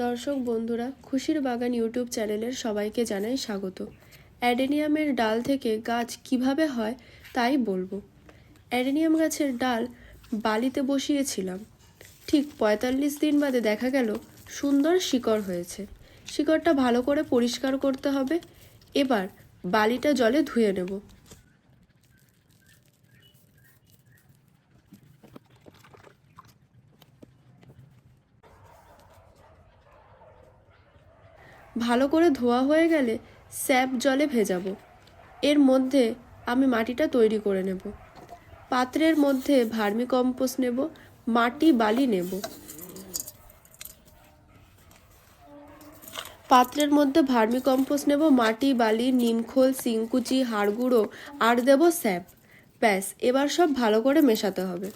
দর্শক বন্ধুরা, খুশির বাগান ইউটিউব চ্যানেলের সবাইকে জানাই স্বাগত। অ্যাডেনিয়ামের ডাল থেকে গাছ কিভাবে হয় তাই বলবো। অ্যাডেনিয়াম গাছের ডাল বালিতে বসিয়েছিলাম। ঠিক ৪৫ দিন বাদে দেখা গেল সুন্দর শিকড় হয়েছে। শিকড়টা ভালো করে পরিষ্কার করতে হবে। এবার বালিটা জলে ধুয়ে নেব। ভালো করে ধোয়া হয়ে গেলে স্যাপ জলে ভেজাবো। এর মধ্যে আমি মাটিটা তৈরি করে নেব। পাত্রের মধ্যে ভার্মি কম্পোস্ট নেব, মাটি বালি নেব। পাত্রের মধ্যে ভার্মি কম্পোস্ট নেব, মাটি বালি, নিমখোল, শিংকুচি, হাড় গুঁড়ো আর দেব স্যাপ। ব্যাস, এবার সব ভালো করে মেশাতে হবে।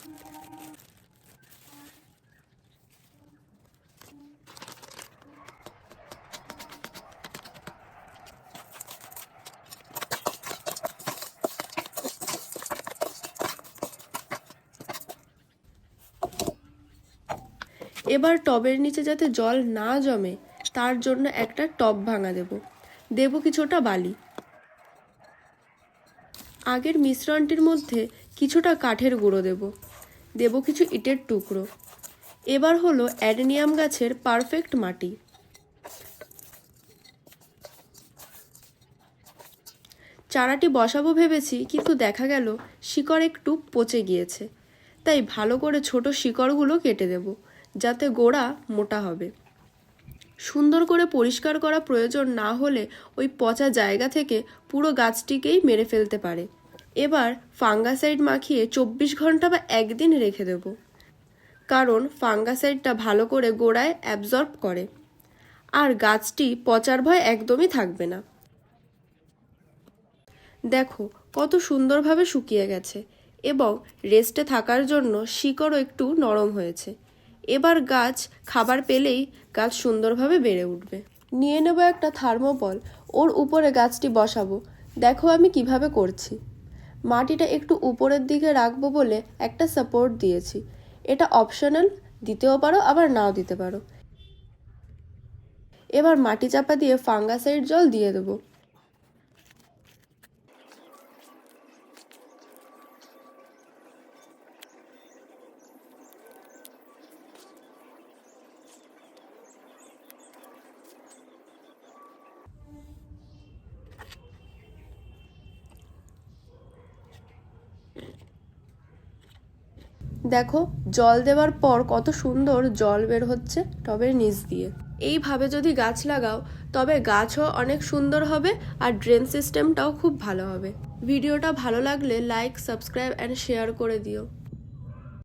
এবার টবের নিচে যাতে জল না জমে তার জন্য একটা টব ভাঙা দেব কিছুটা বালি। আগের মিশ্রণটির মধ্যে কিছুটা কাঠের গুঁড়ো দেব কিছু ইটের টুকরো। এবার হলো অ্যাডেনিয়াম গাছের পারফেক্ট মাটি। চারাটি বসাবো ভেবেছি, কিন্তু দেখা গেল শিকড় একটু পচে গিয়েছে। তাই ভালো করে ছোট শিকড়গুলো কেটে দেব, যাতে গোড়া মোটা হবে। সুন্দর করে পরিষ্কার করা প্রয়োজন না হলে ওই পচা জায়গা থেকে পুরো গাছটিকেই মেরে ফেলতে পারে। এবার ফাঙ্গাসাইড মাখিয়ে ২৪ ঘন্টা বা একদিন রেখে দেব, কারণ ফাঙ্গাসাইডটা ভালো করে গোড়ায় অ্যাবজর্ব করে। আর গাছটি পচার ভয় একদমই থাকবে না। দেখো কত সুন্দরভাবে শুকিয়ে গেছে এবং রেস্টে থাকার জন্য শিকড়ও একটু নরম হয়েছে। এবার গাছ খাবার পেলেই গাছ সুন্দরভাবে বেড়ে উঠবে। নিয়ে নেব একটা থার্মোকল, ওর উপরে গাছটি বসাবো। দেখো আমি কিভাবে করছি। মাটিটা একটু উপরের দিকে রাখবো বলে একটা সাপোর্ট দিয়েছি। এটা অপশনাল, দিতেও পারো আবার নাও দিতে পারো। এবার মাটি চাপা দিয়ে ফাঙ্গাসাইড জল দিয়ে দেবো। দেখো জল দেওয়ার পর কত সুন্দর জল বের হচ্ছে টবের নিচ দিয়ে। এইভাবে যদি গাছ লাগাও তবে গাছও অনেক সুন্দর হবে আর ড্রেন সিস্টেমটাও খুব ভালো হবে। ভিডিওটা ভালো লাগলে লাইক, সাবস্ক্রাইব অ্যান্ড শেয়ার করে দিও।